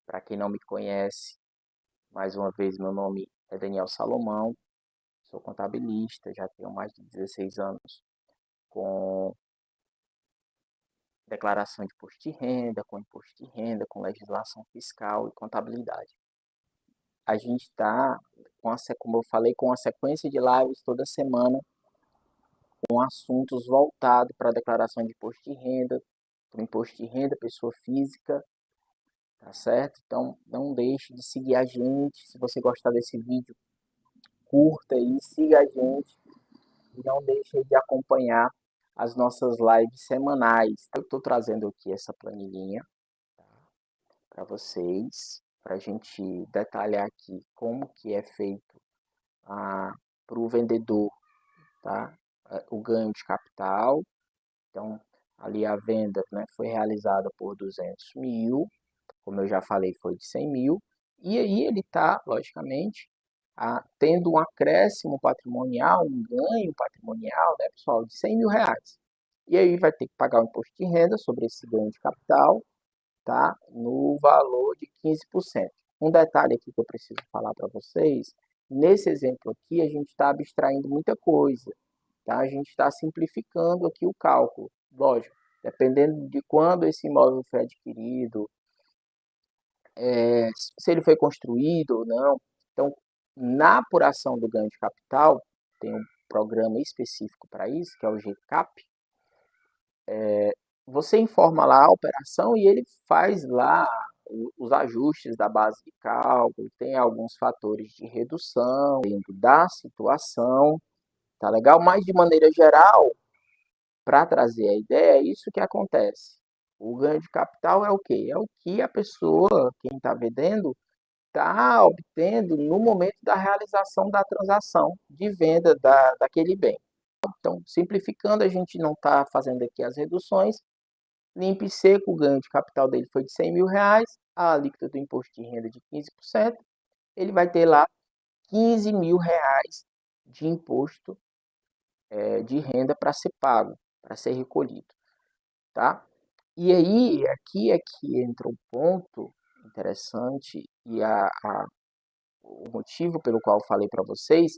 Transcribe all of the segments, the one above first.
Para quem não me conhece, mais uma vez, meu nome é Daniel Salomão, sou contabilista, já tenho mais de 16 anos com declaração de imposto de renda, com imposto de renda, com legislação fiscal e contabilidade. A gente está, como eu falei, com uma sequência de lives toda semana, com assuntos voltados para a declaração de imposto de renda, para o imposto de renda, pessoa física, tá certo? Então, não deixe de seguir a gente. Se você gostar desse vídeo, curta aí, siga a gente e não deixe de acompanhar as nossas lives semanais. Eu estou trazendo aqui essa planilhinha para vocês, para a gente detalhar aqui como que é feito para o vendedor, tá? O ganho de capital. Então, ali a venda, né, foi realizada por 200 mil, como eu já falei, foi de 100 mil, e aí ele está, logicamente, tendo um acréscimo patrimonial, um ganho patrimonial, né, pessoal, de 100 mil reais. E aí vai ter que pagar o imposto de renda sobre esse ganho de capital, tá, no valor de 15%. Um detalhe aqui que eu preciso falar para vocês, nesse exemplo aqui a gente está abstraindo muita coisa, tá? A gente está simplificando aqui o cálculo, lógico, dependendo de quando esse imóvel foi adquirido, se ele foi construído ou não. Então, na apuração do ganho de capital, tem um programa específico para isso, que é o GCAP. Você informa lá a operação e ele faz lá os ajustes da base de cálculo, tem alguns fatores de redução dentro da situação, tá legal? Mas, de maneira geral, para trazer a ideia, é isso que acontece. O ganho de capital é o quê? É o que a pessoa, quem está vendendo, está obtendo no momento da realização da transação de venda daquele bem. Então, simplificando, a gente não está fazendo aqui as reduções. Limpo e seco, o ganho de capital dele foi de 100 mil reais, a alíquota do imposto de renda de 15%, ele vai ter lá 15 mil reais de imposto de renda para ser pago, para ser recolhido, tá? E aí, aqui é que entra um ponto interessante e o motivo pelo qual eu falei para vocês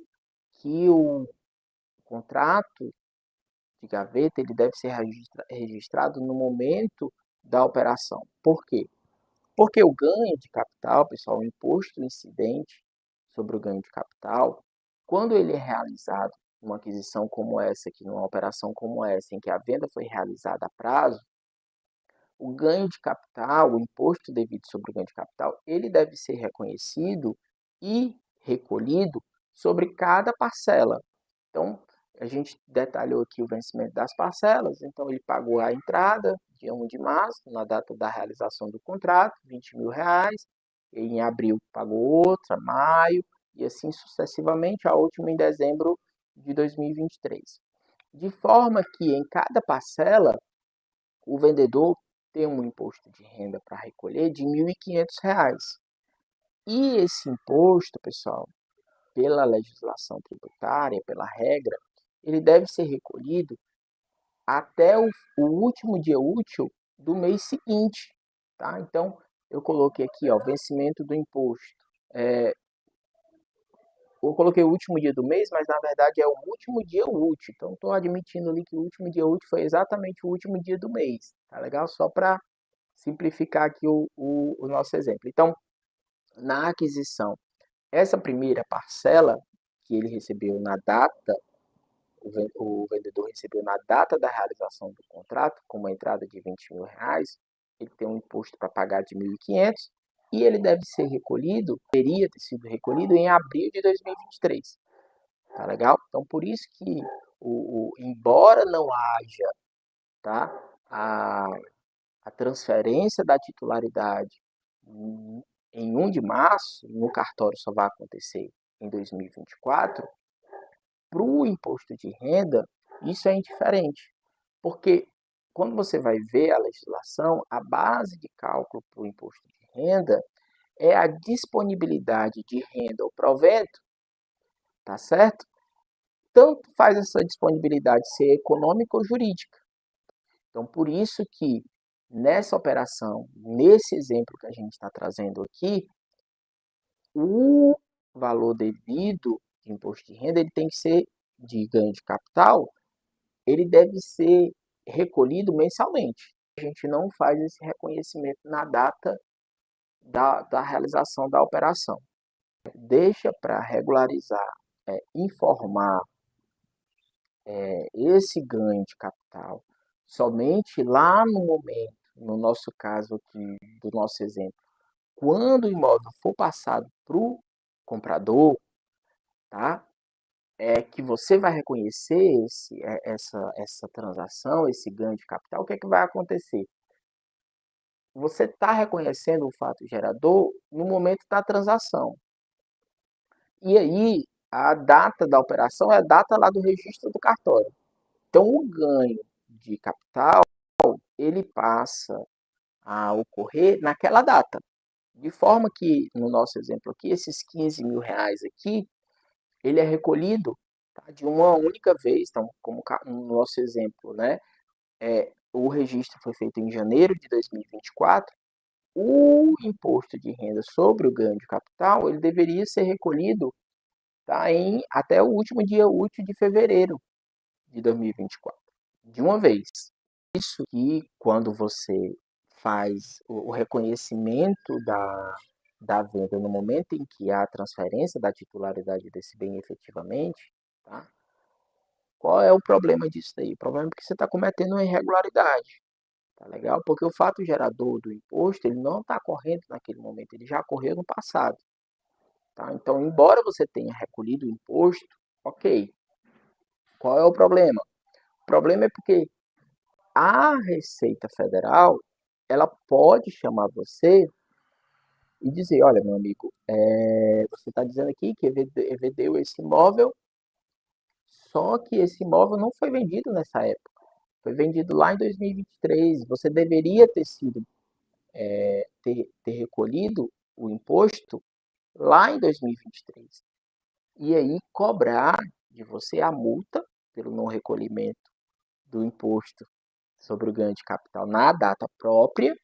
que o contrato de gaveta ele deve ser registrado no momento da operação. Por quê? Porque o ganho de capital, pessoal, o imposto incidente sobre o ganho de capital, quando ele é realizado numa aquisição como essa aqui, numa operação como essa, em que a venda foi realizada a prazo, o ganho de capital, o imposto devido sobre o ganho de capital, ele deve ser reconhecido e recolhido sobre cada parcela. Então, a gente detalhou aqui o vencimento das parcelas, então ele pagou a entrada, dia 1 de março, na data da realização do contrato, 20 mil reais, em abril pagou outra, maio, e assim sucessivamente, a última em dezembro de 2023. De forma que em cada parcela, o vendedor tem um imposto de renda para recolher de R$ 1.500. E esse imposto, pessoal, pela legislação tributária, pela regra, ele deve ser recolhido até o último dia útil do mês seguinte, tá? Então, eu coloquei aqui, ó, vencimento do imposto. Eu coloquei o último dia do mês, mas na verdade é o último dia útil. Então, estou admitindo ali que o último dia útil foi exatamente o último dia do mês, tá legal? Só para simplificar aqui o nosso exemplo. Então, na aquisição, essa primeira parcela que ele recebeu na data, o vendedor recebeu na data da realização do contrato, com uma entrada de 20 mil reais, ele tem um imposto para pagar de 1.500 e ele deve ser recolhido, teria sido recolhido em abril de 2023. Tá legal? Então, por isso que, embora não haja, tá, a transferência da titularidade em 1 de março, no cartório só vai acontecer em 2024, para o imposto de renda, isso é indiferente. Porque quando você vai ver a legislação, a base de cálculo para o imposto de renda é a disponibilidade de renda ou provento, tá certo? Tanto faz essa disponibilidade ser econômica ou jurídica. Então, por isso que Nessa operação, nesse exemplo que a gente está trazendo aqui, o valor devido de imposto de renda, ele tem que ser de ganho de capital, ele deve ser recolhido mensalmente. A gente não faz esse reconhecimento na data da realização da operação. Deixa para regularizar, informar esse ganho de capital somente lá no momento, no nosso caso aqui, do nosso exemplo, quando o imóvel for passado para o comprador, tá? É que você vai reconhecer essa transação, esse ganho de capital. O que é que vai acontecer? Você está reconhecendo o fato gerador no momento da transação. E aí, a data da operação é a data lá do registro do cartório. Então, o ganho de capital, ele passa a ocorrer naquela data. De forma que, no nosso exemplo aqui, esses 15 mil reais aqui, ele é recolhido, tá, de uma única vez. Então, como no nosso exemplo, né, o registro foi feito em janeiro de 2024, o imposto de renda sobre o ganho de capital, ele deveria ser recolhido, tá, até o último dia útil de fevereiro de 2024, de uma vez. Isso que quando você faz o reconhecimento da venda no momento em que há a transferência da titularidade desse bem efetivamente, tá? Qual é o problema disso daí? O problema é que você está cometendo uma irregularidade, tá legal? Porque o fato gerador do imposto, ele não está correndo naquele momento, ele já ocorreu no passado, tá? Então, embora você tenha recolhido o imposto, ok. Qual é o problema? O problema é porque a Receita Federal, ela pode chamar você e dizer, olha, meu amigo, você está dizendo aqui que vendeu esse imóvel, só que esse imóvel não foi vendido nessa época. Foi vendido lá em 2023. Você deveria ter sido, ter recolhido o imposto lá em 2023. E aí cobrar de você a multa pelo não recolhimento do imposto sobre o ganho de capital na data própria,